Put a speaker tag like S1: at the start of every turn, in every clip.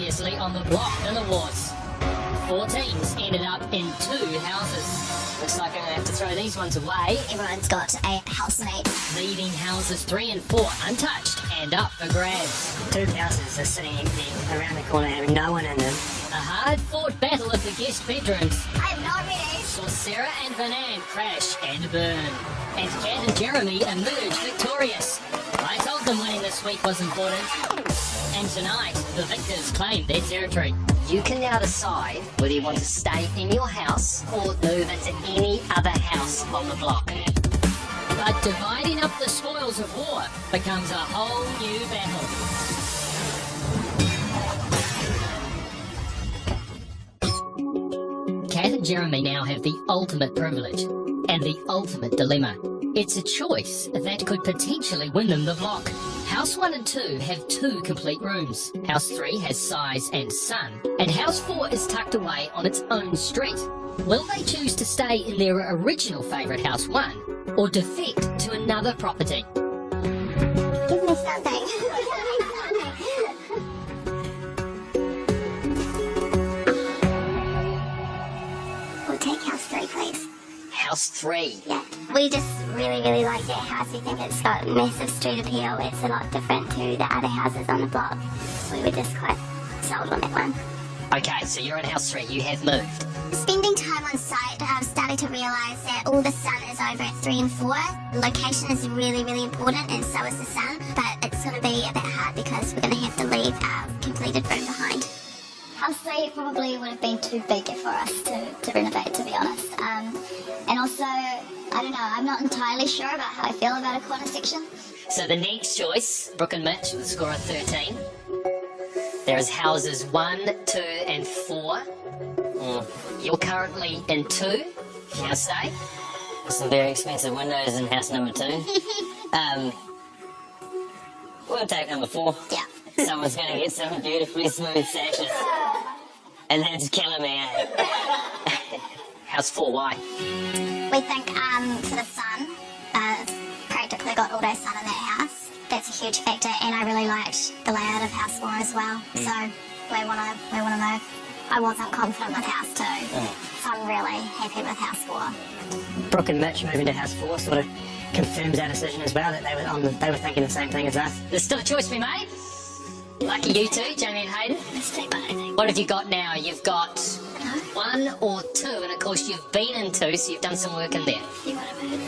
S1: previously on the block Villa Wars. 4 teams ended up in 2 houses. Looks like I'm going to have to throw these ones away.
S2: Everyone's got a housemate.
S1: Leaving houses 3 and 4 untouched and up for grabs.
S3: 2 houses are sitting empty around the corner having no one in them.
S1: A hard-fought battle of the guest bedrooms.
S2: I am not ready.
S1: Saw Sarah and Vanan crash and burn. And Kat and Jeremy emerged victorious. I told them winning this week was important. And tonight, the victors claim their territory. You can now decide whether you want to stay in your house or move into any other house on the block. But dividing up the spoils of war becomes a whole new battle. Kat and Jeremy now have the ultimate privilege and the ultimate dilemma. It's a choice that could potentially win them the block. House 1 and 2 have 2 complete rooms. House 3 has size and sun. And House 4 is tucked away on its own street. Will they choose to stay in their original favourite House 1 or defect to another property?
S2: Give me something. We'll take house 3, please.
S1: House 3.
S2: Yeah. We just really like that house. We think it's got massive street appeal. It's a lot different to the other houses on the block. We were just quite sold on that one.
S1: Okay, so you're in House 3. You have moved.
S2: Spending time on site, I've started to realise that all the sun is over at 3 and 4. Location is really important, and so is the sun. But it's going to be a bit hard because we're going to have to leave our completed room behind. House 3 probably would have been too big for us to renovate, to be honest. And also, I don't know, I'm not entirely sure about how I feel about a corner section.
S1: So the next choice, Brooke and Mitch with a score of 13. There is houses 1, 2 and 4. You're currently in 2. You want to stay?
S3: Some very expensive windows in house number 2. We'll take number 4.
S2: Yeah.
S3: Someone's going to get some beautifully smooth sashes. And that's killing me, eh?
S1: House 4, why?
S2: We think for the sun, practically got all day sun in that house. That's a huge factor, and I really liked the layout of House 4 as well. So we want to move. I wasn't confident with House 2, so I'm really happy with House 4.
S3: Brooke and Mitch moving to house 4 sort of confirms our decision as well, that they were thinking the same thing as us.
S1: There's still a choice to be made. Lucky you two, Jamie and Hayden.
S2: Let's take one, I think.
S1: What have you got now? You've got 1 or 2, and of course you've been in 2, so you've done some work in there.
S2: You want to move?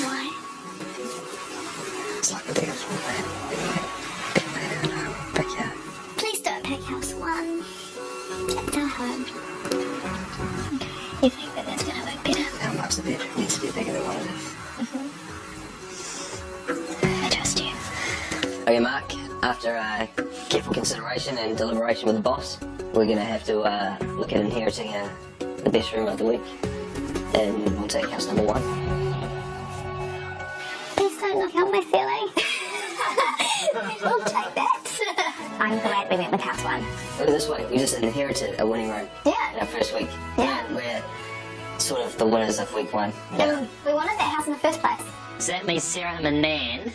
S2: Why?
S3: It's like the biggest one, man. Pick you.
S2: Please don't pick House 1. It's our home. Okay. You think that that's going to work better?
S3: How much the bedroom needs to be bigger than what it is.
S2: I trust you.
S3: Okay, Mark, after careful consideration and deliberation with the boss, we're going to have to look at inheriting the best room of the week. And we'll take house number 1.
S2: Please don't knock out my feeling. We'll take that. I'm glad we went with House 1.
S3: Look at this way, we just inherited a winning room in
S2: Yeah.
S3: our first week.
S2: Yeah.
S3: We're sort of the winners of week 1.
S2: And we wanted that house in the first place.
S1: So that means Sarah and Manan,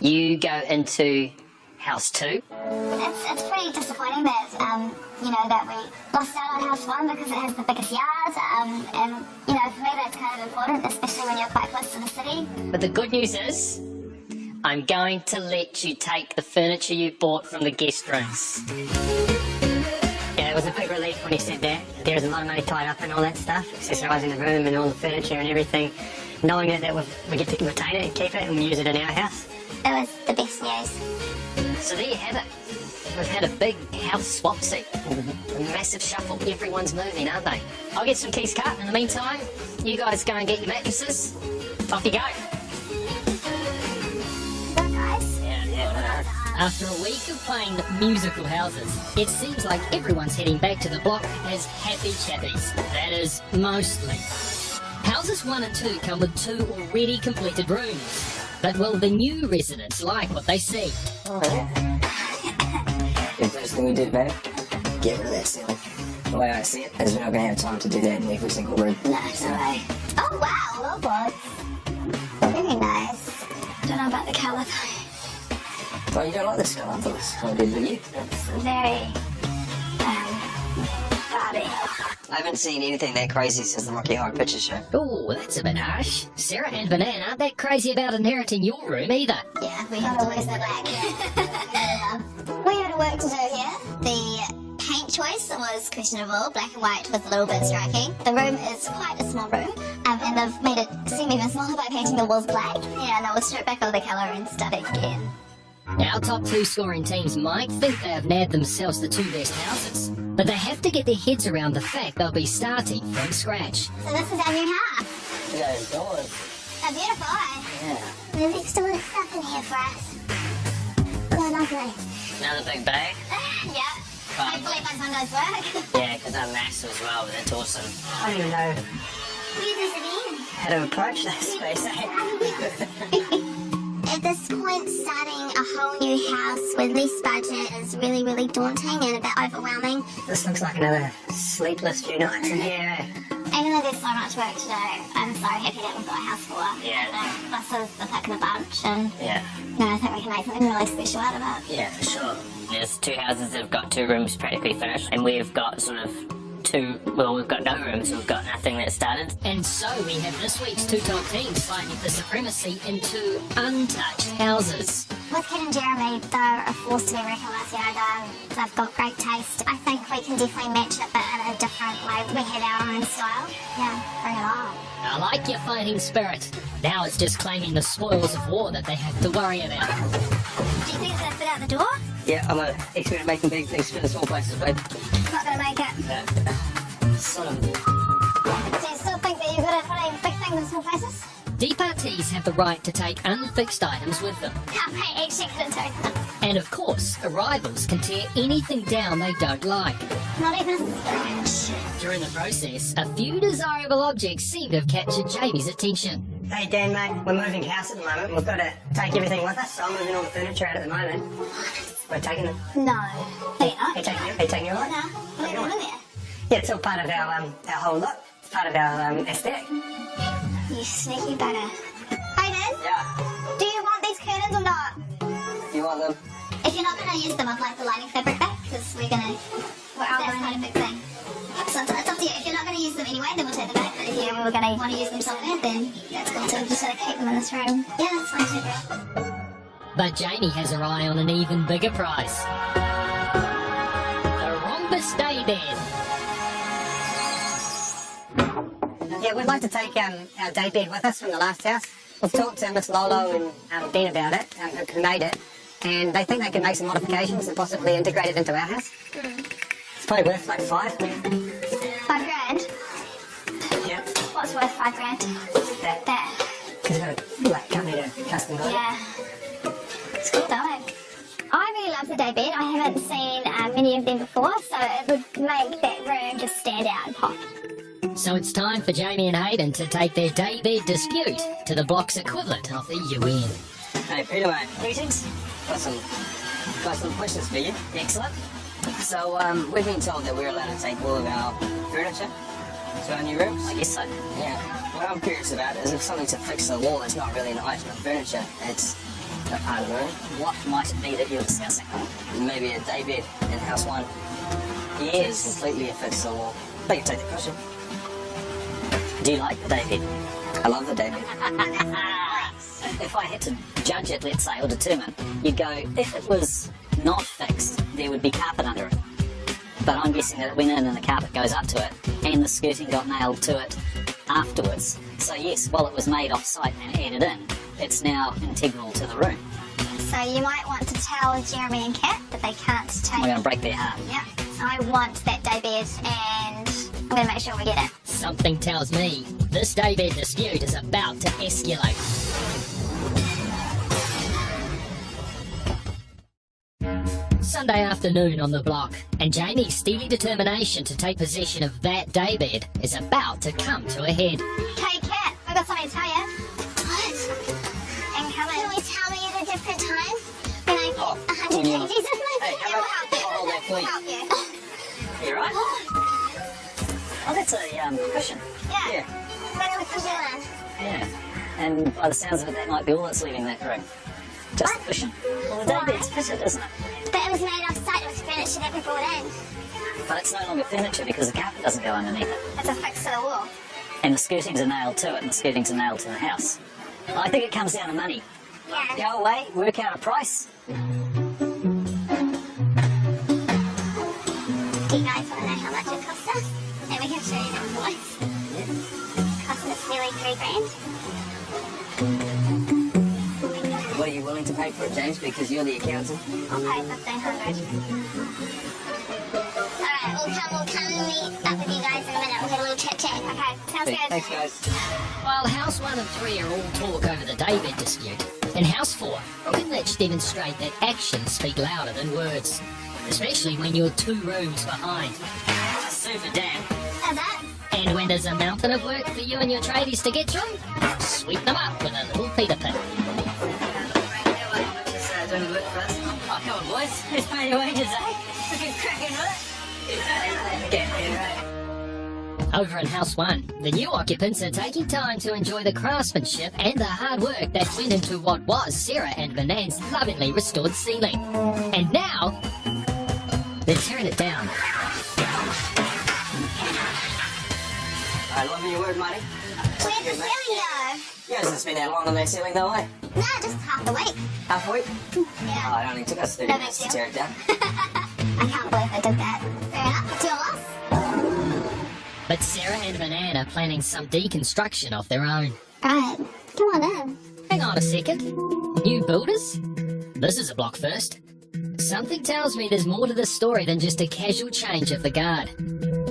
S1: you go into House 2.
S2: It's pretty disappointing that, that we lost out on House 1 because it has the biggest yard. And, for me that's kind of important, especially when you're quite close to the city.
S1: But the good news is, I'm going to let you take the furniture you bought from the guest rooms.
S3: Yeah, it was a big relief when he said that. There was a lot of money tied up in all that stuff, accessorising the room and all the furniture and everything. Knowing that we get to retain it and keep it and we use it in our house.
S2: It was the best news.
S1: So there you have it. We've had a big house swapsy. A massive shuffle. Everyone's moving, aren't they? I'll get some keys cut. In the meantime, you guys go and get your mattresses. Off you go.
S2: Guys.
S1: After a week of playing musical houses, it seems like everyone's heading back to the block as happy chappies. That is, mostly. Houses 1 and 2 come with 2 already completed rooms. But will the new residents like what they see?
S3: The first thing we did, babe, get rid of that ceiling. The way I see it is we're not going to have time to do that in every single room.
S2: No way. Oh wow, robots. Very nice. Don't know about the colour though.
S3: Oh, you don't like this colour? I thought this colour did, but you?
S2: It's very
S3: party. I haven't seen anything that crazy since the Rocky Horror Picture Show.
S1: Oh, that's a bit harsh. Sarah and Banana aren't that crazy about inheriting your room either.
S2: Yeah, we have to lose the black. We had work to do here. The paint choice was questionable. Black and white was a little bit striking. The room is quite a small room, and they've made it seem even smaller by painting the walls black. Yeah, and we'll strip back all the colour and start again.
S1: Our top 2 scoring teams might think they have nabbed themselves the 2 best houses, but they have to get their heads around the fact they'll be starting from scratch.
S2: So this is our new house.
S3: Yeah, it's doors.
S2: How beautiful, eh?
S3: Yeah.
S2: There's extra little stuff in here for us. Oh, lovely.
S3: Another big bag.
S2: Yeah. Hopefully my windows work.
S3: Yeah, because I'm massive as well, but that's awesome. I don't even know
S2: Where does it end?
S3: how to approach that space.
S2: At this point, starting a whole new house with less budget is really, really daunting and a bit overwhelming.
S3: This looks like another sleepless few nights in here.
S2: Even though there's so much work to do, I'm so happy that we've got a house full.
S3: Yeah.
S2: And this is the pick of the bunch, and
S3: Yeah,
S2: I think we can make something really special out of it.
S3: yeah, for sure.
S4: There's 2 houses that have got 2 rooms practically finished, and we've got sort of 2, well, we've got no rooms, we've got nothing that started.
S1: And so we have this week's 2 top teams fighting for supremacy in 2 untouched houses.
S2: With Kit and Jeremy, they're a force to be reckoned with. They've got great taste. I think we can definitely match it, but in a different way. We have our own style. Yeah, bring it on.
S1: I like your fighting spirit. Now it's just claiming the spoils of war that they have to worry about.
S2: Do you think it's gonna fit out the door?
S3: Yeah, I'm an expert at making big things fit in small places, babe.
S2: Not gonna make it.
S3: Sort of.
S2: Do you still think that you're good at putting big things in small places?
S1: Departees have the right to take unfixed items with them.
S2: I actually couldn't do that.
S1: And of course, arrivals can tear anything down they don't like.
S2: Not even a scratch.
S1: During the process, a few desirable objects seem to have captured Jamie's attention.
S3: Hey Dan, mate, we're moving house at the moment. We've got to take everything with us, so I'm moving all the furniture out at the moment. We're taking it.
S2: No. Are you not?
S3: Hey, taking it right?
S2: No. What are you doing there?
S3: Yeah, it's all part of our whole look. It's part of our aesthetic.
S2: You sneaky bugger. Hayden,
S3: Yeah.
S2: do you want these curtains or not?
S3: You want them?
S2: If you're not going to use them, I'd like the lining fabric back, because we're going to... That's quite a big thing. So it's up to you. If you're not going to use them anyway, then we'll take them back. But if you were going to want to use them somewhere, then that's cool too. I'm just going to keep them in this room. Yeah, that's fine too, bro.
S1: But Jamie has her eye on an even bigger prize. The Rhombus Daybed.
S3: Yeah, we'd like to take our daybed with us from the last house. We've talked to Miss Lolo and Ben about it, who made it, and they think they can make some modifications and possibly integrate it into our house. It's probably worth like 5.
S2: $5 grand?
S3: Yeah.
S2: What's worth $5 grand? That.
S3: Because we've got a black company to custom build it.
S2: Yeah. It's cool though. I really love the daybed. I haven't seen many of them before, so it would make that room just stand out and pop.
S1: So it's time for Jamie and Hayden to take their daybed dispute to the block's equivalent of the UN.
S3: Hey, Peter, mate. Greetings. Got some questions for you.
S1: Excellent.
S3: So, we've been told that we're allowed to take all of our furniture to our new rooms.
S1: I guess so.
S3: Yeah. What I'm curious about is if something to fix the wall, it's not really an item of furniture. It's a part of the room.
S1: What might it be that you're discussing?
S3: Maybe a daybed in house 1.
S1: Yes.
S3: To completely affix the wall. They can take the cushion.
S1: Do you like the daybed?
S3: I love the daybed.
S1: If I had to judge it, let's say, or determine, you'd go, if it was not fixed, there would be carpet under it. But I'm guessing that it went in and the carpet goes up to it, and the skirting got nailed to it afterwards. So yes, while it was made off-site and added in, it's now integral to the room.
S2: So you might want to tell Jeremy and Kat that they can't take...
S1: We're going to break their heart.
S2: Yeah. So I want that daybed, and I'm going to make sure we get it.
S1: Something tells me this daybed dispute is about to escalate. Sunday afternoon on the block, and Jamie's steely determination to take possession of that daybed is about to come to a head.
S2: Hey, Kat, I've got something to tell you. What? And come in. Can we tell me at a different time? When I get 100 kgs in my
S3: Hey, how about
S2: I'll
S3: hold that, please?
S2: help you.
S3: You right?
S4: Oh, that's a cushion.
S2: Yeah. When we can do it.
S4: Yeah. And by the sounds of it, that might be all that's leaving that room. Just the cushion. Well, the daybed's fitted, isn't it?
S2: But it was made off site, it was furniture should have been brought in.
S5: But it's no longer furniture because the carpet doesn't go underneath it.
S2: It's a fix to the wall.
S5: And the skirtings are nailed to it, and the skirtings are nailed to the house. I think it comes down to money.
S2: Yeah.
S5: Go away, work out a price.
S2: Do you guys want to know how much it cost us? And we can show you the invoice. It cost us nearly $3,000.
S3: What are you willing to pay for it, James? Because you're the accountant.
S2: I'll pay $1,500. Alright, we'll come and meet up with you guys in a minute. We'll have a little chit chat. Okay, sounds good.
S3: Thanks, guys.
S1: While House 1 and 3 are all talk over the daybed dispute, in House 4, Brooke and Mitch demonstrate that actions speak louder than words, especially when you're 2 rooms behind.
S4: Super Dan.
S2: How's that?
S1: And when there's a mountain of work for you and your tradies to get through, sweep them up with a little Peter pit.
S3: Doing the work for us.
S4: Oh, come on, boys. Who's paying your wages, eh? Looking cracking with it.
S1: Over in House 1, the new occupants are taking time to enjoy the craftsmanship and the hard work that went into what was Sarah and Vanan's lovingly restored ceiling. And now, they're tearing it down.
S3: I love your word, Marty.
S2: Where's the ceiling go?
S3: You guys haven't been that long on that ceiling, though, eh?
S2: No, just half the week.
S3: Half a week? Oh,
S2: Yeah.
S3: it only took us 30
S2: No
S3: minutes
S2: big
S3: to
S2: deal.
S3: tear it down.
S2: I can't believe I did that. Fair enough. It's your loss.
S1: But Sarah and Vanan are planning some deconstruction of their own.
S2: Right. Come on in.
S1: Hang on a second. New builders? This is a block first. Something tells me there's more to this story than just a casual change of the guard.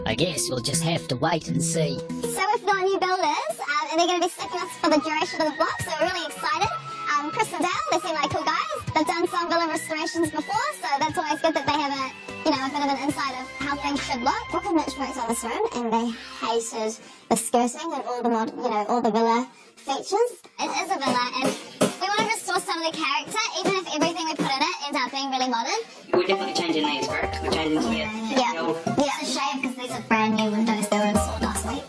S1: I guess we'll just have to wait and see.
S2: So we've got new builders, and they're going to be sticking us for the duration of the block, so we're really excited. Chris and Dale, they seem like cool guys. They've done some villa restorations before, so that's always good that they have a bit of an insight of how things should look. Brooke and Mitch worked on this room, and they hated the skirting and all the all the villa features. It is a villa, and we want to restore some of the character, even if everything we put in it ends up being really modern.
S4: We're definitely changing these, correct? We're changing to it.
S2: Yeah, it's a shame because these are brand new windows. They were installed last week.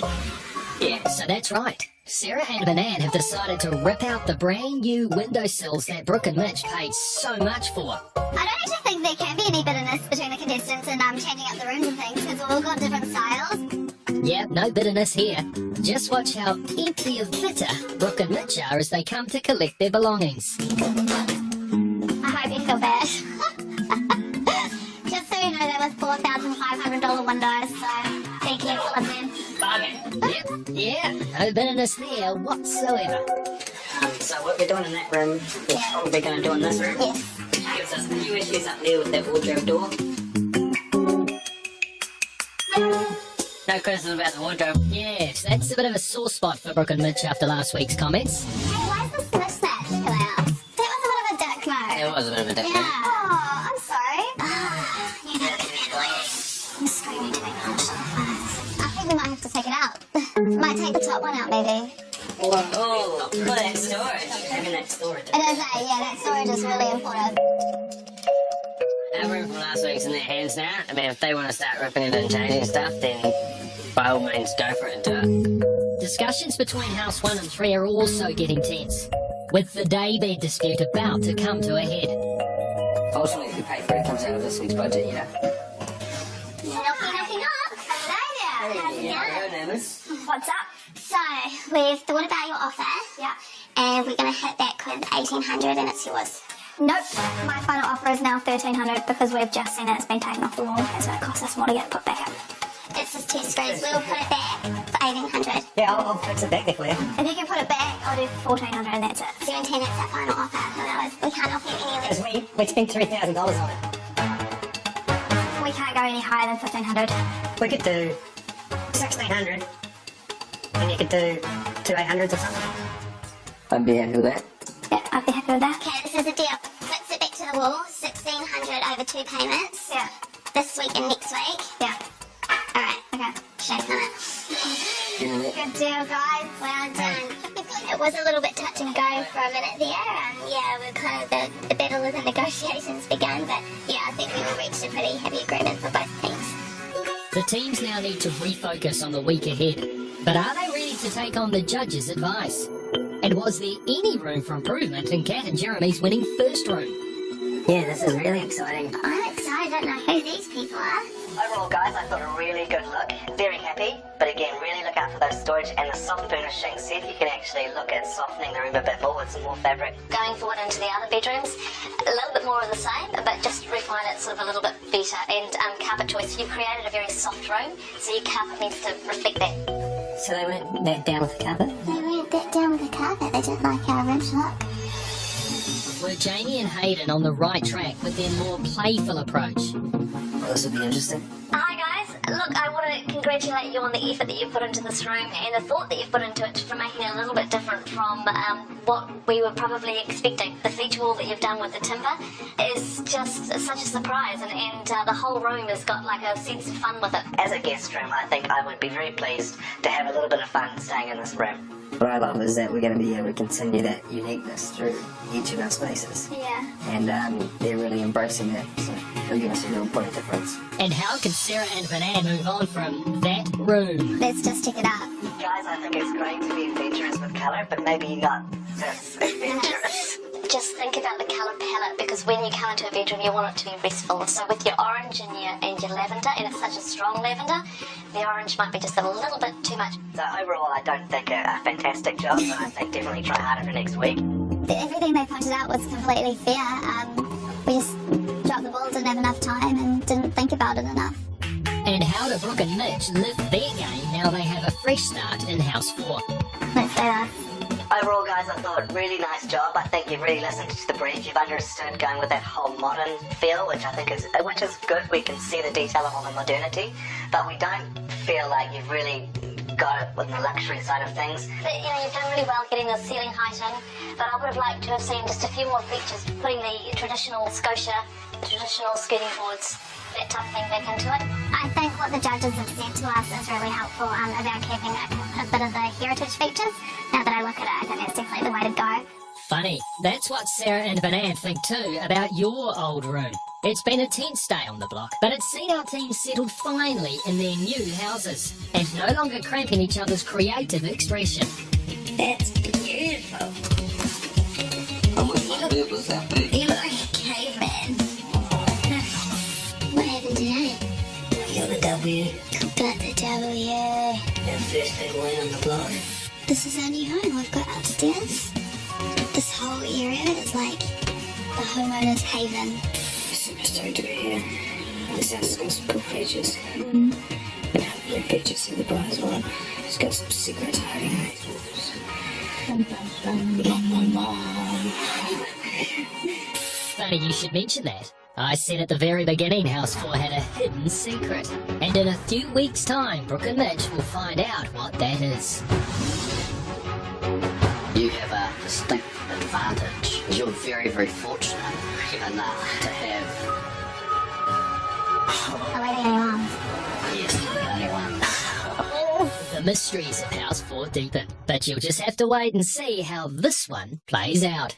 S4: Yeah.
S1: So that's right. Sarah and Vanan have decided to rip out the brand new windowsills that Brooke and Mitch paid so much for.
S2: I don't actually think there can be any bitterness between the contestants and changing up the rooms and things because we've all got different styles.
S1: Yeah, no bitterness here. Just watch how empty of bitter Brooke and Mitch are as they come to collect their belongings.
S2: I hope you feel bad. Just so you know, they were $4,500 windows, so be careful of them.
S4: Bargain.
S1: Yep, yeah, no bitterness there whatsoever.
S4: So what we're doing in that room is probably going to do in this room.
S2: Yes.
S4: Gives us a few issues up there with that wardrobe door. No criticism about the wardrobe.
S1: Yes, that's a bit of a sore spot for Brooke and Mitch after last week's comments.
S2: Hey, why is this mismatch coming out? That was a bit of a dick move.
S4: It was a bit of a difference.
S2: Yeah. Oh, I'm sorry. You know, it's been annoying. I'm screaming too much. I think we might have to take it out. Might take the top one out, maybe.
S4: Oh, look at that storage. Having that storage.
S2: It is, that storage is really important.
S4: Our room from last week's in their hands now. I mean, if they want to start ripping it and changing stuff, then by all means go for it and do it.
S1: Discussions between House 1 and 3 are also getting tense, with the daybed dispute about to come to a head.
S3: Ultimately, if you pay for it, it comes out of this week's budget, you know.
S2: Knocky, knock. Hello there. How's it going?
S3: Neighbours.
S2: What's up? So, we've thought about your offer. Yeah. And we're going to hit that with $1,800 and it's yours.
S6: Nope. My final offer is now $1,300 because we've just seen it's been taken off the wall. It's going to cost us more to get it put back up.
S2: It's just 2 screws. We'll put it back for $1,800.
S3: Yeah, I'll fix it back there for you.
S6: If you can put it back, I'll do $1,400 and that's it.
S2: 17, that's our final offer. Otherwise, we can't offer you any less.
S3: Because we spent $3,000 on it.
S6: We can't go any higher than $1,500.
S3: We could do 1,600. And you could do 2,800s or something. I'd be happy with that.
S6: Yeah, I'd be happy with that.
S2: Okay, this is a deal. Fix it back to the wall. $1,600 over 2 payments.
S6: Yeah.
S2: This week and next week.
S6: Yeah.
S2: Alright.
S6: Okay.
S2: Shake on it. Good deal, guys. Well done. It was a little bit touch and go for a minute there. Yeah, we're kind of the battle of the negotiations began, but yeah, I think we've reached a pretty heavy agreement for both teams.
S1: The teams now need to refocus on the week ahead, but are they ready to take on the judges' advice? And was there any room for improvement in Kat and Jeremy's winning first room?
S4: Yeah, this is really exciting.
S2: I'm excited don't know who these people are.
S5: Overall, guys, I thought a really good look. Very happy, but again, really look out for those storage and the soft furnishing. See if you can actually look at softening the room a bit more with some more fabric.
S6: Going forward into the other bedrooms, a little bit more of the same, but just refine it sort of a little bit better. And carpet choice, you've created a very soft room, so your carpet needs to reflect that.
S3: So they went that down with the carpet.
S2: They went that down with the carpet. They didn't like our room look.
S1: Were Jamie and Hayden on the right track with their more playful approach?
S4: Well, this will be interesting.
S6: Hi guys, look, I want to congratulate you on the effort that you've put into this room and the thought that you've put into it for making it a little bit different from what we were probably expecting. The feature wall that you've done with the timber is just such a surprise, and the whole room has got like a sense of fun with it.
S5: As a guest room, I think I would be very pleased to have a little bit of fun staying in this room.
S4: What I love is that we're going to be able to continue that uniqueness through each of our spaces.
S6: Yeah.
S4: And they're really embracing that, so it'll give us a real point of difference.
S1: And how can Sarah and Banan move on from that room?
S2: Let's just stick it up.
S5: Guys, I think it's great to be adventurous with colour, but maybe not this adventurous.
S6: Just think about the colour palette, because when you come into a bedroom you want it to be restful. So with your orange and your lavender, and it's such a strong lavender, the orange might be just a little bit too much.
S5: So overall, I don't think a fantastic job, but I think definitely try harder for next week.
S2: Everything they pointed out was completely fair. We just dropped the ball, didn't have enough time, and didn't think about it enough.
S1: And how do Brooke and Mitch lift their game now they have a fresh start in House 4?
S2: Let's do that.
S5: Overall, guys, I thought really nice job. I think you've really listened to the brief. You've understood going with that whole modern feel, which I think is good. We can see the detail of all the modernity, but we don't feel like you've really got it with the luxury side of things.
S6: But, you've done really well getting the ceiling height in, but I would have liked to have seen just a few more features, putting the traditional Scotia, traditional skirting boards, that type of thing back into it.
S2: I think what the judges have said to us is really helpful about keeping a bit of the heritage features. Now that I look at it, I think that's definitely the way to go.
S1: Funny, that's what Sarah and Banan think too about your old room. It's been a tense day on the block, but it's seen our team settled finally in their new houses and no longer cramping each other's creative expression.
S6: That's beautiful.
S7: I wish my bed was that big.
S6: You look like a caveman.
S2: What happened today?
S6: You're the W.
S2: Got the W.
S6: The first big win on the block.
S2: This is our new home. We've got upstairs. This whole area is like the homeowner's haven.
S6: Super stoked to be here. This house has got some cool features. And hopefully pictures of the bride as well. It's got some secrets hiding in these walls.
S1: Funny you should mention that. I said at the very beginning House 4 had a hidden secret. And in a few weeks' time, Brooke and Mitch will find out what that is.
S4: You have a distinct advantage. You're very, very fortunate enough to have...
S2: Are we the only ones?
S4: Yes, you're the only one.
S1: The mysteries of House 4 deepen, but you'll just have to wait and see how this one plays out.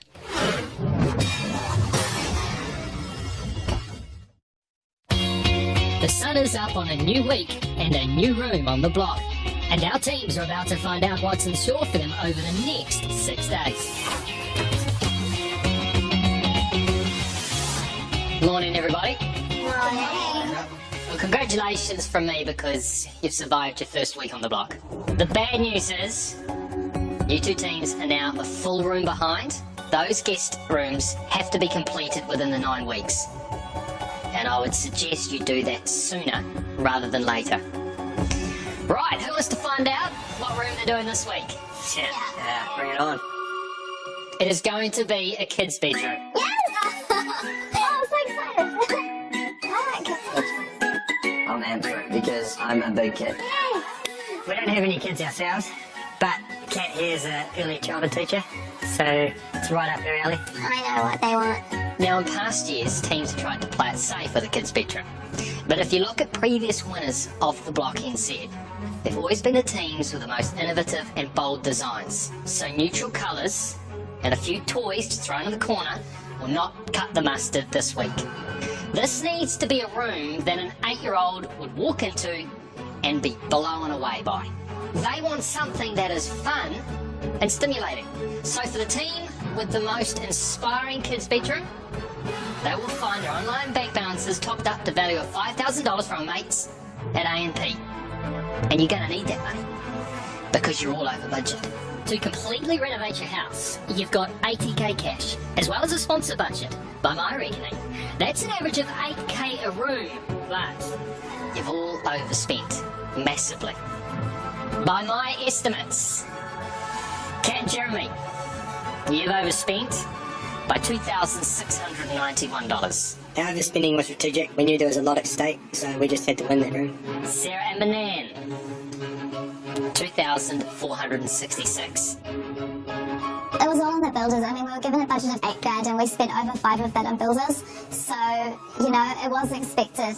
S1: The sun is up on a new week and a new room on the block. And our teams are about to find out what's in store for them over the next 6 days. Morning, everybody. Well, congratulations from me because you've survived your first week on the block. The bad news is you two teams are now a full room behind. Those guest rooms have to be completed within the 9 weeks. And I would suggest you do that sooner rather than later. Right, who wants to find out what room they're doing this week?
S4: Yeah, bring it on.
S1: It is going to be a kid's bedroom.
S2: Yes! I'm so excited.
S4: I'm amped for it because I'm a big kid.
S3: We don't have any kids ourselves, but Kat here is an early childhood teacher, so it's right up her alley.
S2: I know what they want.
S1: Now, in past years, teams have tried to play it safe with a kid's bedroom. But if you look at previous winners of the block NZ, they've always been the teams with the most innovative and bold designs. So neutral colours and a few toys just thrown in the corner will not cut the mustard this week. This needs to be a room that an 8-year-old would walk into and be blown away by. They want something that is fun and stimulating. So for the team with the most inspiring kids' bedroom, they will find their online bank balances topped up to value of $5,000 from mates at A&P. And you're going to need that money because you're all over budget. To completely renovate your house, you've got 80k cash, as well as a sponsor budget, by my reckoning. That's an average of 8k a room, but you've all overspent massively. By my estimates, Kat and Jeremy, you've overspent by $2,691.
S3: Our overspending was strategic. We knew there was a lot at stake, so we just had to win that room.
S1: Sarah and Banan, $2,466.
S2: It was all on the builders. I mean, we were given a budget of $8,000 and we spent over 5 of that on builders. So, you know, it was expected.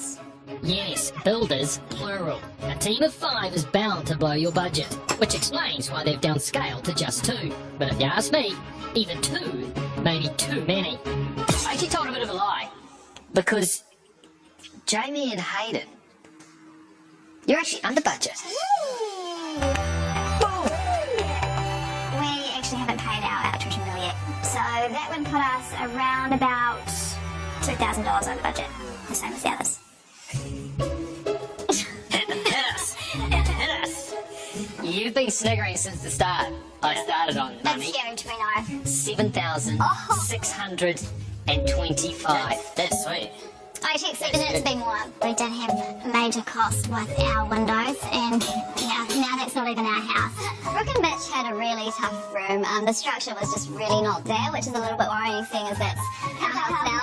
S1: Yes, builders, plural. A team of 5 is bound to blow your budget, which explains why they've downscaled to just 2. But if you ask me, even 2 may be too many. I actually told a bit of a lie, because Jamie and Hayden, you're actually under budget.
S2: We actually haven't paid our electrician bill yet. So that would put us around about $2,000 over budget, the same as the others.
S1: Hit us. You've been sniggering since the start. I started on money.
S2: That's huge, we know.
S1: $7,625. That's sweet.
S2: I actually expected it to be more. We did have major costs with our windows, and yeah, now that's not even our house. Brooke and Mitch had a really tough room. The structure was just really not there, which is a little bit worrying, seeing as that's our house now.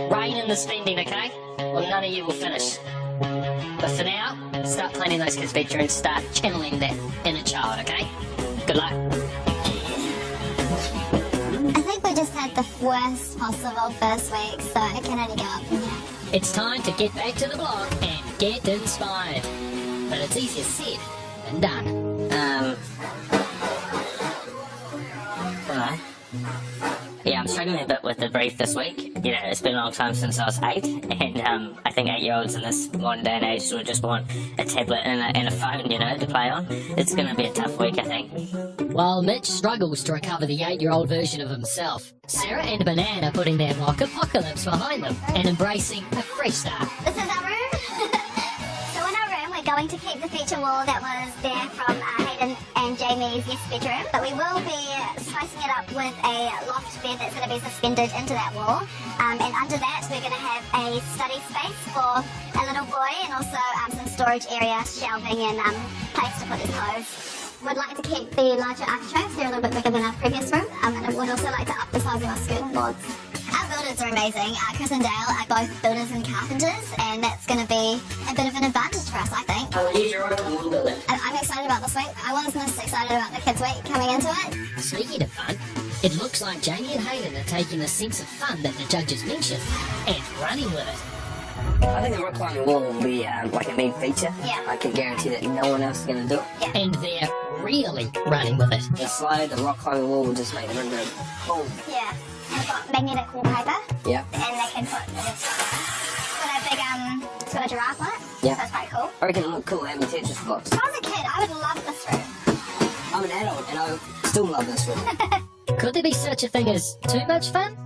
S1: Rein in the spending, okay? Well, none of you will finish. But for now, start planning those kids' bedrooms, start channeling that inner child, okay? Good luck.
S2: I think we just had the worst possible first week, so it can only go up from here.
S1: It's time to get back to the blog and get inspired. But it's easier said than done.
S4: Hello. Yeah, I'm struggling a bit with the brief this week. You know, it's been a long time since I was 8, and I think 8-year-olds in this modern day and age would just want a tablet and a phone, you know, to play on. It's going to be a tough week, I think.
S1: While Mitch struggles to recover the 8-year-old version of himself, Sarah and Banan are putting their mock apocalypse behind them and embracing a fresh start.
S2: This is our room. So in our room, we're going to keep the feature wall that was there from Hayden and Jamie's guest bedroom, but we will be spicing it up with a loft bed that's going to be suspended into that wall. And under that, we're going to have a study space for a little boy, and also some storage area, shelving, and place to put his clothes. Would like to keep the larger architraves. They're a little bit bigger than our previous room, and I would also like to up the size of our skirting boards. Our builders are amazing. Chris and Dale are both builders and carpenters, and that's going to be a bit of an advantage for us, I think.
S4: Oh, use your own building.
S2: And I'm excited about this week. I was most excited about the kids' week coming into it.
S1: Speaking of fun, it looks like Jamie and Hayden are taking the sense of fun that the judges mentioned and running with it.
S4: I think the rock climbing wall will be like a main feature.
S2: Yeah.
S4: I can guarantee that no one else is going to do it.
S1: And they're really running with it.
S4: The slide, the rock climbing wall will just make the room go boom.
S2: Yeah. We've got magnetic wallpaper.
S4: Yeah.
S2: And they can put a big sort of giraffe on it.
S4: Yeah.
S2: So it's quite cool.
S4: I reckon it look cool having Tetris blocks.
S2: When I was a kid, I would love this room.
S4: I'm an adult and I still love this room.
S1: Could there be such a thing as too much fun?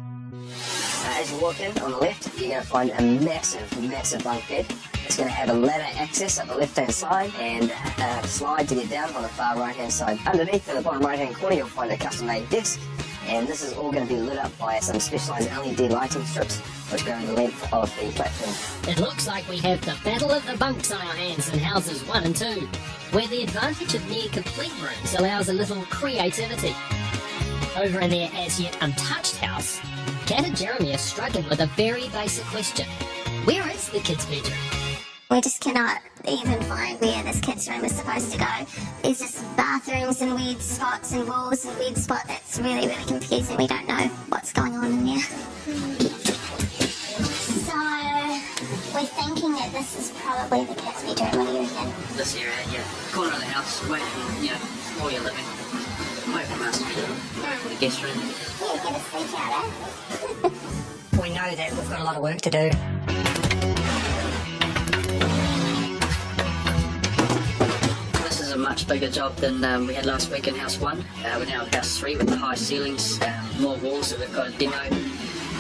S4: As you walk in on the left, you're going to find a massive bunk bed. It's going to have a ladder access up the left-hand side and a slide to get down on the far right-hand side. Underneath, in the bottom right-hand corner, you'll find a custom-made desk. And this is all going to be lit up by some specialised LED lighting strips, which go the length of the platform.
S1: It looks like we have the battle of the bunks on our hands in houses 1 and 2, where the advantage of near complete rooms allows a little creativity. Over in their as yet untouched house, Kat and Jeremy are struggling with a very basic question. Where is the kids' bedroom?
S2: We just cannot even find where this kids' room is supposed to go. There's just bathrooms and weird spots and walls and weird spot that's really, really confusing. We don't know what's going on in there. So, we're thinking that this is probably the kids' bedroom. What do you reckon?
S4: This area, yeah, corner of the house, away from, you know, all your living. Away from us, the guest room.
S2: Yeah, get a sleep out there.
S3: We know that we've got a lot of work to do.
S4: This is a much bigger job than we had last week in House 1. We're now in House 3 with the high ceilings, more walls that we've got to demo.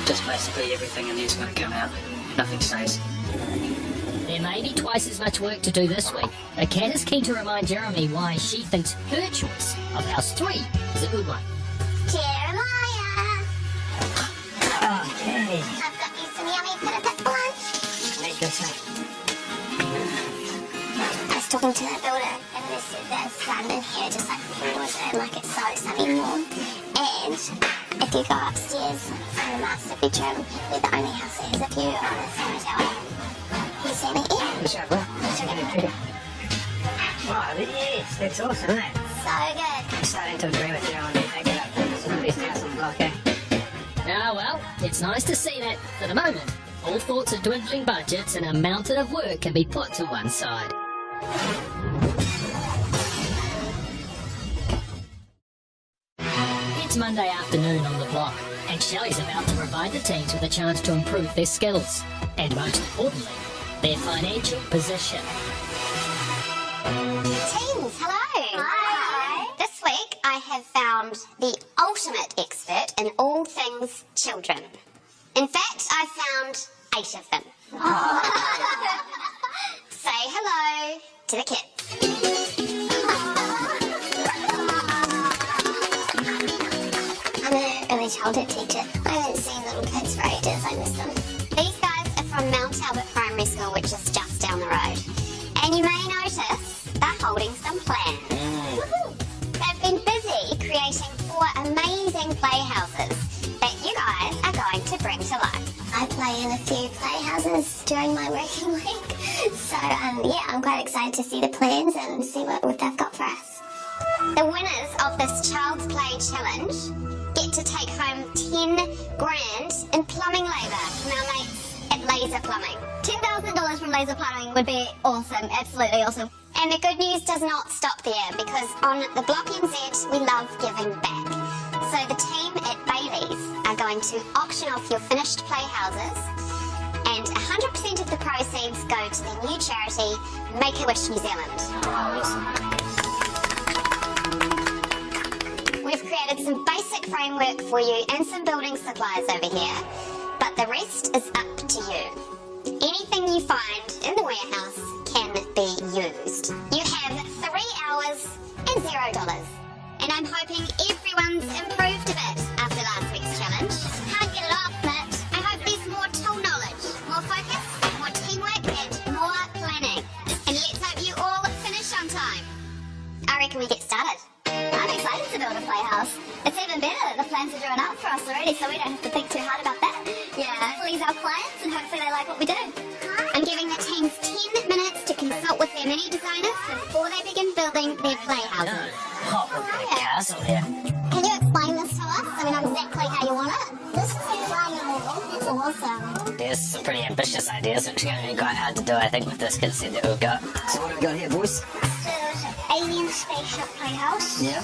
S3: just basically everything in there's going to come out. Nothing stays.
S1: There may be twice as much work to do this week, but Kat is keen to remind Jeremy why she thinks her choice of House 3 is a good one.
S2: Jeremiah,
S3: Okay.
S2: I've got you some yummy pita for lunch.
S3: Make good stuff.
S2: I was talking to the builder, and there's sun in here, just like water, and like it's so sunny and warm. And if you go upstairs from the master bedroom, we're the only house that has a view on the summer tower. You seen it yet?
S3: Good job, bro. Oh, yes, that's awesome, isn't it?
S2: So good.
S3: I'm starting to agree with you on that. Take it up. This is the best house on the block, eh?
S1: Ah, well, it's nice to see that, for the moment, all thoughts of dwindling budgets and a mountain of work can be put to one side. It's Monday afternoon on the block, and Shelley's about to provide the teams with a chance to improve their skills, and most importantly, their financial position.
S2: Teams, hello. Hi. This week I have found the ultimate expert in all things children. In fact, I found 8 of them. Say hello to the kids. I'm an early childhood teacher. I haven't seen little kids for ages. I miss them. These guys are from Mount Albert Primary School, which is just down the road. And you may notice they're holding some plans. They've been busy creating 4 amazing playhouses that you guys are going to bring to life. I play in a few playhouses during my working week. So, yeah, I'm quite excited to see the plans and see what they've got for us. The winners of this Child's Play Challenge get to take home 10 grand in plumbing labour from our mates at Laser Plumbing. $10,000 from Laser Plumbing would be awesome, absolutely awesome. And the good news does not stop there, because on the Block NZ, we love giving back. So the team at Bailey's are going to auction off your finished playhouses, and 100% of the proceeds go to the new charity, Make-A-Wish New Zealand. We've created some basic framework for you and some building supplies over here, but the rest is up to you. Anything you find in the warehouse can be used. You have 3 hours and $0. And I'm hoping everyone's improved a bit after last week's challenge. Can't get it off, but I hope there's more tool knowledge, more focus, more teamwork, and more planning. And let's hope you all finish on time. I reckon we get started. I'm excited to build a playhouse. It's even better that the plans are drawn up for us already, so we don't have to think too hard about that. Yeah, please our clients, and hopefully they like what we do. I'm giving the teams 10 minutes to consult with their mini designers before they begin building their playhouses.
S3: Oh, we're going to castle here.
S2: Can you explain this to us? I mean, exactly how you want it? This is it's awesome.
S3: There's some pretty ambitious ideas, which are going to be quite hard to do, I think, with this kit set that we've got. So what have we got here, boys?
S2: Alien spaceship playhouse.
S3: Yeah,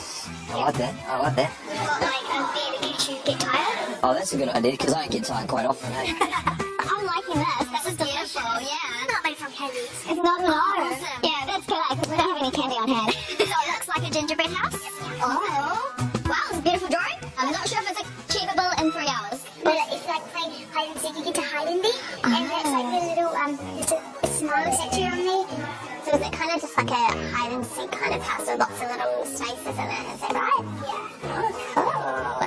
S3: I like that. I like that.
S2: We've got like a bed in case you get tired.
S3: Oh, that's a good idea, because I get tired quite often, hey?
S2: I'm liking this. This is beautiful, yeah. It's not made from candies. It's not at all. Awesome. Yeah, that's good, because we don't have any candy on hand. So it looks like a gingerbread house. Oh. Wow, it's a beautiful drawing. I'm not sure if it's achievable in 3 hours.
S8: But it's like playing hide and seek. You get to hide in there, and that's like the little it's a small section on there.
S2: So is it kind of just like a hide and seek kind of house with lots of little spaces in it? Is that right?
S8: Yeah.
S2: Oh, cool.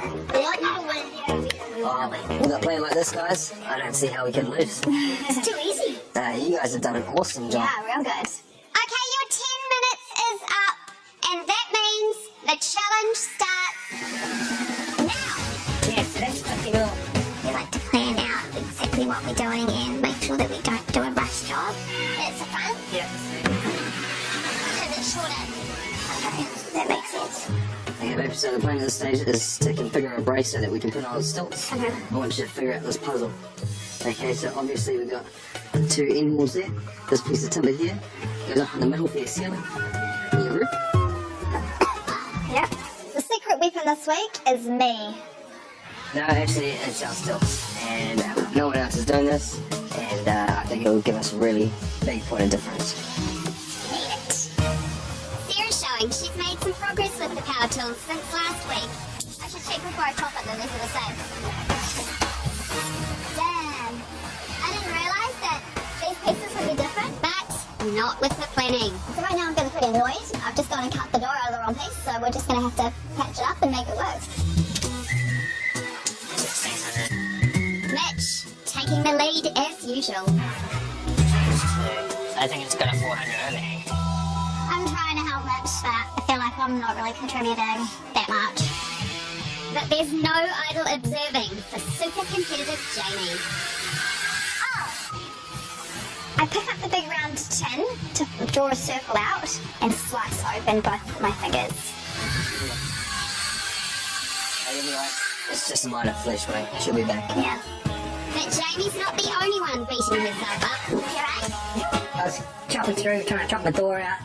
S3: With a plan like this, guys, I don't see how we can lose.
S8: It's too easy.
S3: You guys have done an awesome job.
S2: Yeah, real good. Okay, your 10 minutes is up, and that means the challenge starts now.
S3: Yes, that's 50 mil.
S2: We like to plan out exactly what we're doing and make sure that we don't do a rush job. That's the fun.
S3: Yeah.
S2: Is it shorter? Okay, that makes sense.
S3: Okay, babe, so the plan at this stage is to configure a brace so that we can put on stilts.
S2: Okay.
S3: I want you to figure out this puzzle. Okay, so obviously we've got the 2 end walls there. This piece of timber here goes up in the middle for your ceiling and your roof.
S2: Yep. The secret weapon this week is me.
S3: No, actually, it's our stilts. And no one else is doing this. And I think it will give us a really big point of difference.
S2: Sarah's showing she's made some progress with the power tools since last week. I should check before I chop it that these are the same. not with the planning. So right now I'm feeling pretty annoyed. I've just gone and cut the door out of the wrong piece, so we're just going to have to patch it up and make it work.
S1: 600.
S2: Mitch, taking the lead as usual.
S1: I think it's got a 400 overhang.
S2: I'm trying to help Mitch, but I feel like I'm not really contributing that much. But there's no idle observing for super competitive Jamie. I pick up the big round tin to draw a circle out and slice open both of my fingers.
S4: It's just a minor flesh wound. She'll be back.
S2: Yeah. But Jamie's not the only one beating herself up. You right?
S3: I was chopping through, trying to chop my door out,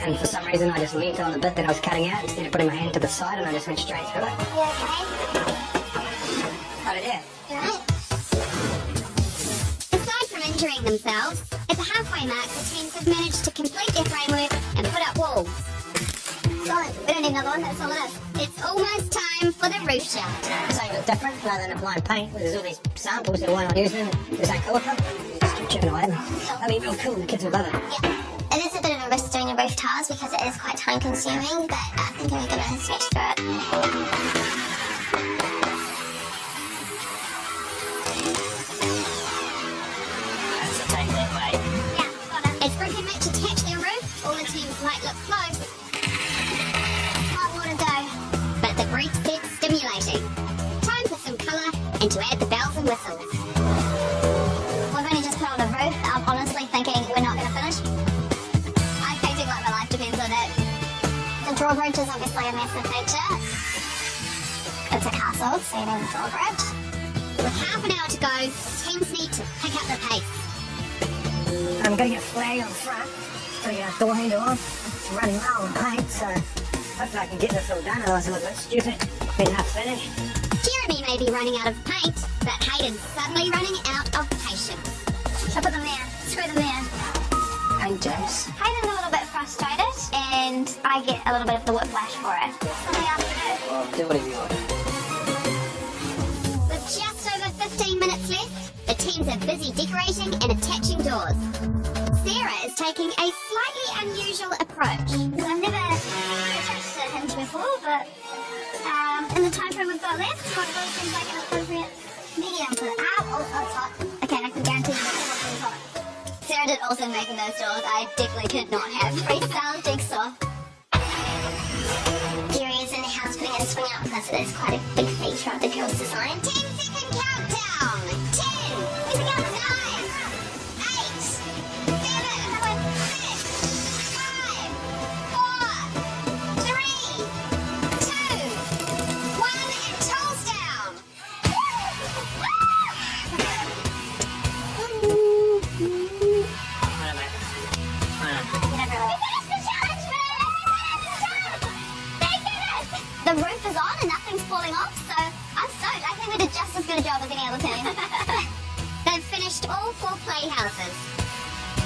S3: and for some reason I just leant on the bit that I was cutting out instead of putting my hand to the side, and I just went straight through it.
S2: You okay?
S3: How did it?
S2: You right? Aside from injuring themselves, at the halfway mark, the teams have managed to complete their framework and put up walls. Solid. We don't need another one, that's all it is. It's almost time for the roof shaft.
S3: Something a bit different, rather than applying paint. There's all these samples, so why not use them? There's that colour for them. Just keep chipping away at them. That'll be real cool, the kids will love it.
S2: Yeah. It is a bit of a risk doing a roof tiles because it is quite time consuming, but I think we're going to stretch through it.
S1: That's a take that way.
S2: Yeah, got it. As Brooke and Mitch attach their roof, all the teams might look close. Hot water though. But the brief set's stimulating. Time for some colour and to add the bells and whistles. We've only just put on the roof. I'm honestly thinking we're not going to finish. I'm painting like my life depends on it. The drawbridge is obviously a massive feature. It's a castle, so you need a drawbridge. With half an hour to go, teams need to pick up the pace.
S3: I'm going to get a flag on the front, putting a door handle on. It's running low on paint, so hopefully I can get this all done, otherwise it's a little bit stupid. Being half finished.
S2: Jeremy may be running out of paint, but Hayden's suddenly running out of patience. So put them there, screw them there.
S4: Hey, Jace.
S2: Hayden's a little bit frustrated, and I get a little bit of the whiplash for it. Something else to do.
S4: Well, do whatever you want.
S2: With just over 15 minutes left, the teams are busy decorating and attaching doors. Sarah is taking a slightly unusual approach. I've never attached a hinge before, but in the time frame we've got left, one of those seems like an appropriate medium for it. Oh, that's hot. Okay, I can guarantee you that it's hot. Sarah did also making those doors. I definitely could not have freestyle jigsaw. Gary is in the house putting a swing up because it is quite a big feature of the girls' design. 10-second countdown. 10. Where's the count? 9. 8. 7. 6. 5. 4. 3. 2. 1. And toes down. The roof is on and nothing's falling off, so I'm stoked. I think we did just as good a job as any other team. They've finished all 4 playhouses.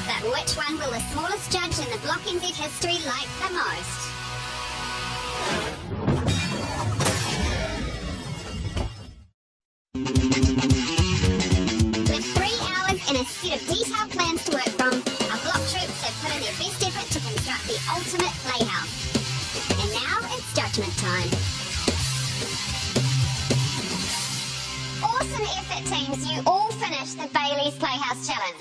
S2: But which one will the smallest judge in the Block NZ history like the most? With 3 hours and a set of detailed plans to work from, our block troops have put in their best effort to construct the ultimate playhouse. And now it's judgment time. Awesome effort, teams. You all finished the Bailey's Playhouse Challenge.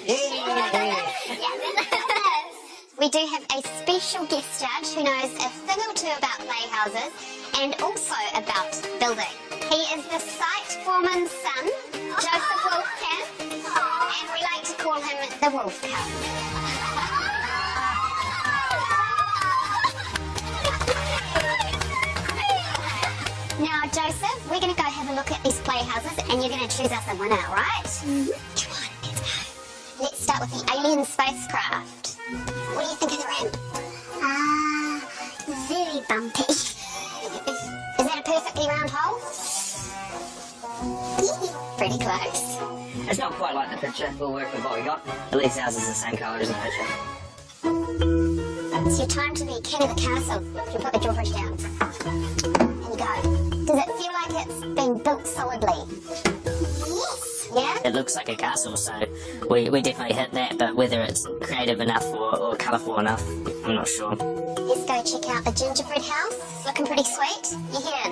S2: We do have a special guest judge who knows a thing or two about playhouses and also about building. He is the site foreman's son, Joseph Wolfcamp, and we like to call him the Wolf Cub. Now, Joseph, we're going to go have a look at these playhouses and you're going to choose us a winner, right? Come on, let's go. Let's start with the alien spacecraft. What do you think of the ramp? Very bumpy. Is that a perfectly round hole? Pretty close.
S4: It's not quite like the picture. We'll work with what we got. At least ours is the same colour as the picture.
S2: It's your time to be king of the castle. You put the drawbridge down. And you go. Does it feel like it's been built solidly? Yes. Yeah?
S1: It looks like a castle, so we definitely hit that, but whether it's creative enough or colourful enough, I'm not sure.
S2: Let's go check out the gingerbread house. It's looking pretty sweet. You hear?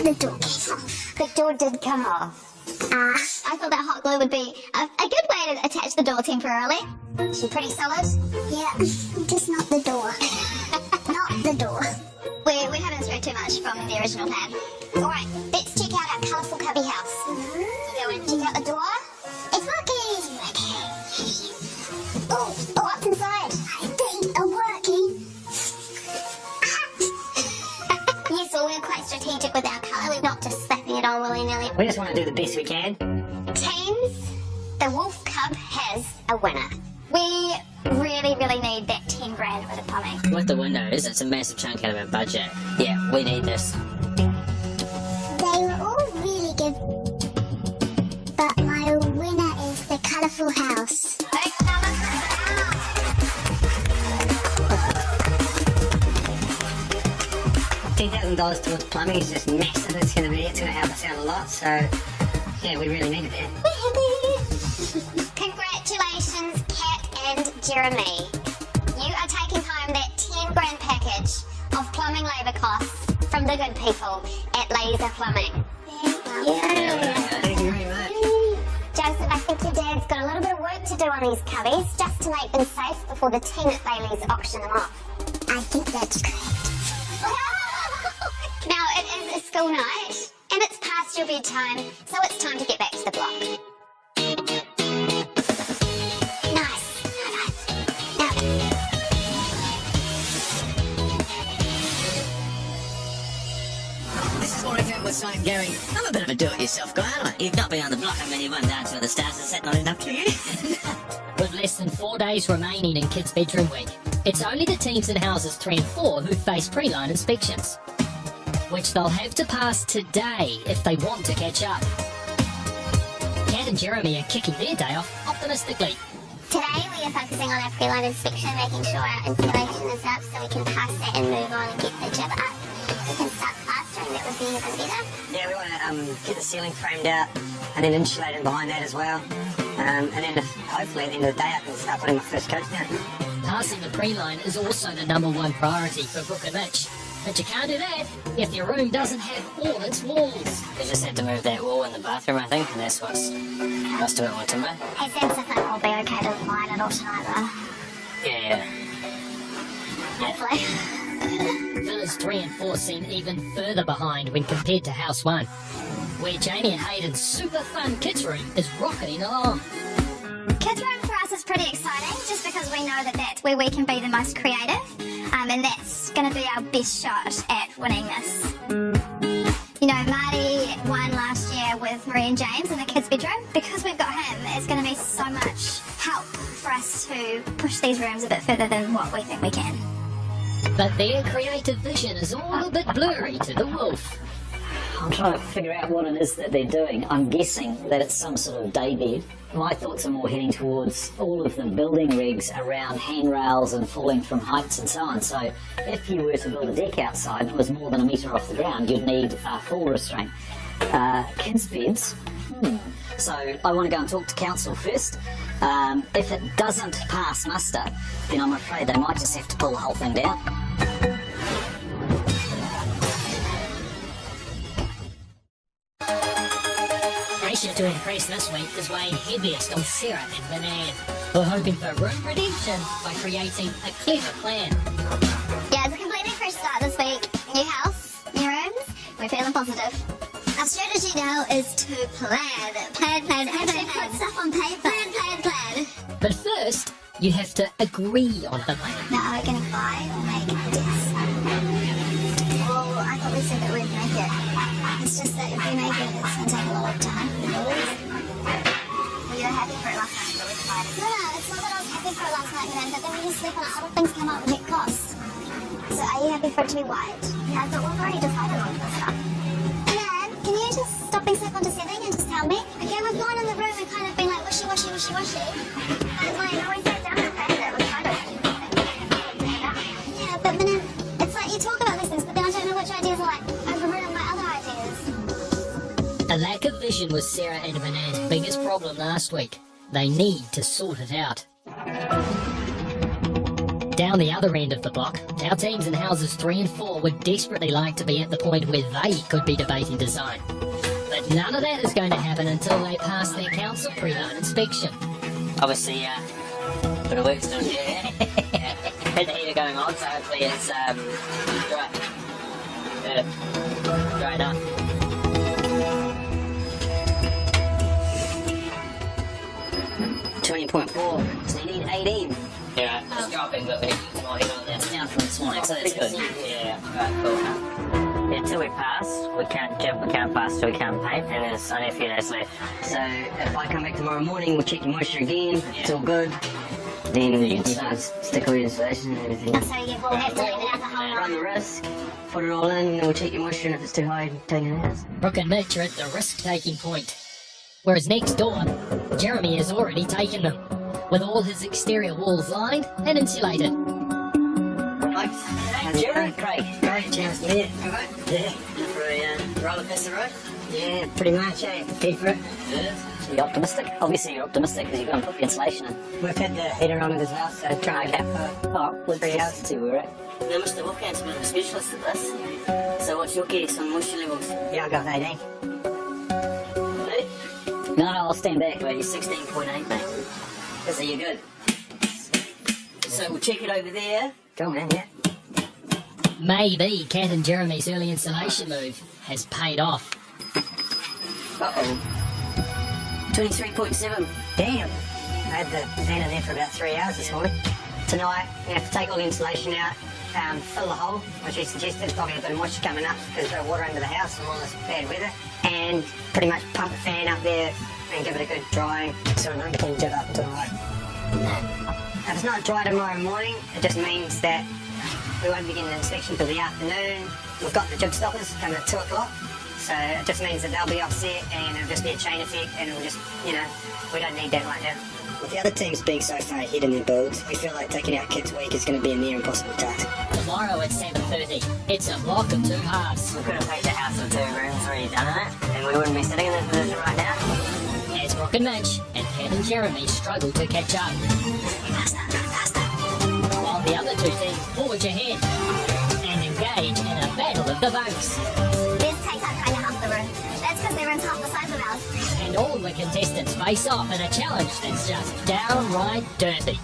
S2: The door came off.
S6: The door did come off.
S2: I thought that hot glue would be a good way to attach the door temporarily. She pretty solid.
S8: Yeah, just not the door. Not the door.
S2: We haven't strayed too much from the original plan. Alright, let's check out our colourful cubby house. You go in, check out the door.
S8: It's working.
S2: Okay.
S8: Oh,
S2: What's inside?
S8: they are working.
S2: Yes, well, we're quite strategic with our colour. We're not just slapping it on willy-nilly.
S3: We just want to do the best we can.
S2: Teams, the Wolf Cub has a winner. We really, really need that 10 grand for the plumbing.
S1: With the windows, it's a massive chunk out of our budget. Yeah, we need this.
S8: They were all really good. But my winner is the colourful house.
S3: $10,000 towards plumbing is just massive. It's going to help us out a lot. So, yeah, we really needed it.
S2: Congratulations, Kat and Jeremy. You are taking home that 10 grand package of plumbing labour costs from the good people at Laser Plumbing.
S3: Thank you very much.
S2: Joseph, I think your dad's got a little bit of work to do on these cubbies just to make them safe before the team at Bailey's auction them off.
S8: I think that's correct.
S2: Now, it is a school night, and it's past your bedtime, so it's time to get back to the block.
S8: Nice.
S2: Now,
S4: This is Warwick with Simon Gary. I'm a bit of a do-it-yourself guy, aren't I? You've not been on the block, I mean, you went down to the stars and set not enough to you.
S1: With less than 4 days remaining in Kids Bedroom Week, it's only the teams in houses 3 and 4 who face pre-line inspections, which they'll have to pass today if they want to catch up. Kat and Jeremy are kicking their day off optimistically.
S2: today we are focusing on our pre-line inspection, making sure our insulation is up so we can pass that and move on and get the jib up. If we can start plastering, that would be even better.
S3: Yeah, we want to get the ceiling framed out and then insulated behind that as well. And then hopefully at the end of the day I can start putting my first coats down.
S1: Passing the pre-line is also the #1 priority for Brooke and Mitch. But you can't do that if your room doesn't have all its walls.
S4: We just had to move that wall in the bathroom, I think, and that's what's most of it with timber.
S2: Hey, Sam, so we'll be okay to line it all tonight, though.
S4: Yeah.
S2: Hopefully.
S1: Villas 3 and 4 seem even further behind when compared to House 1, where Jamie and Hayden's super fun kids room is rocketing along.
S2: Kids room for us is pretty exciting, just because we know that that's where we can be the most creative, and that's going to be our best shot at winning this. You know, Marty won last year with Marie and James in the kids' bedroom. Because we've got him, it's going to be so much help for us to push these rooms a bit further than what we think we can.
S1: But their creative vision is all a bit blurry to the wolf.
S9: I'm trying to figure out what it is that they're doing. I'm guessing that it's some sort of daybed. My thoughts are more heading towards all of the building regs around handrails and falling from heights and so on. So if you were to build a deck outside and it was more than a metre off the ground, you'd need fall restraint. Kids' beds. So I want to go and talk to council first. If it doesn't pass muster, then I'm afraid they might just have to pull the whole thing down.
S1: Pressure to impress this week is weighing heaviest on Sarah and Manan, who are hoping for room redemption by creating a clever plan.
S2: Yeah, it's a completely fresh start this week. New house, new rooms. We're feeling positive. Our strategy now is to plan. Put stuff on paper. Plan.
S1: But first, you have to agree on the plan.
S2: Now, are we going to buy or make a desk? Well, I thought we said that we'd make it. It's just that if we make it, it's going to take a lot of time. Well, you were happy for it last night, but we decided. No, it's not that I was happy for it last night, man, but then we just sleep on it. Other things come up and it costs. So are you happy for it to be white? Yeah, but we've already decided on this stuff. Man, can you just stop being so condescending and just tell me? Okay, we've gone in the room and kind of been like wishy-washy. And like, we sat down and planned it. We kind of... Yeah, but then it's like you talk about these things, but then I don't know which ideas are like overridden by other ideas.
S1: vision was Sarah and Vanad's biggest problem last week. They need to sort it out. Down the other end of the block, our teams in houses 3 and 4 would desperately like to be at the point where they could be debating design. But none of that is going to happen until they pass their council pre-loan inspection.
S9: Obviously, bit of work's done here. Had the heater going on, so hopefully it's dry. Dry enough. .4, so you need 18. Yeah, it's dropping, but we need more heat on there. It's down from this morning, so that's good. Yeah, right, cool. Until we pass, we can't jump, we can't pass, so we can't paint, and there's only a few days left. So if I come back tomorrow morning, we'll check your moisture again, it's all good. Then you can stick all your insulation and everything.
S2: So you will have to leave it out the whole
S9: Run the risk, put it all in, and then we'll check your moisture, and if it's too high, take it out.
S1: Brooke and Mitch are at the risk-taking point. Whereas next door, Jeremy has already taken them, with all his exterior walls lined and insulated.
S9: Jeremy, Craig. Great chance to meet you. Yeah. For roller coaster ride? Yeah, pretty much, eh? Head for it? Yeah. So you're optimistic? Obviously you're optimistic because you're going to put the insulation in.
S3: We've had the heater on it as well, so try and get
S9: Oh, let's
S3: 3 hours.
S9: see where we're at. Now, Mr. Wolfgang's been a specialist at this. So what's your guess on moisture levels?
S3: Yeah, I got 18.
S9: No, I'll stand back, mate. You're 16.8, mate. So you're good. So we'll check it over there.
S3: Go on, man, yeah.
S1: Maybe Kat and Jeremy's early insulation move has paid off.
S9: Uh-oh. 23.7.
S3: Damn. I had the fan in there for about 3 hours this morning. Tonight, we have to take all the insulation out, fill the hole, which we suggested, probably a bit of moisture coming up because there's water under the house from all this bad weather, and pretty much pump the fan up there and give it a good drying so no one can jib up until tomorrow. If it's not dry tomorrow morning, it just means that we won't begin the inspection till the afternoon. We've got the jib stoppers coming at 2 o'clock, so it just means that they'll be offset and it'll just be a chain effect and it'll just, you know, we don't need that right now. With the other teams being so far ahead in their builds, we feel like taking out Kids Week is going to be a near impossible task.
S1: Tomorrow at 7:30, it's a block of 2 halves.
S9: We could have paid the house with 2 rooms already done in it, and we wouldn't be sitting in this position right now.
S1: As Brooke and Mitch and Kat and Jeremy struggle to catch up. While the other 2 teams forge ahead and engage in a battle of the votes.
S2: This takes up kind of half the room. That's because their room's half the size of ours.
S1: And all the contestants face off in a challenge that's just downright dirty.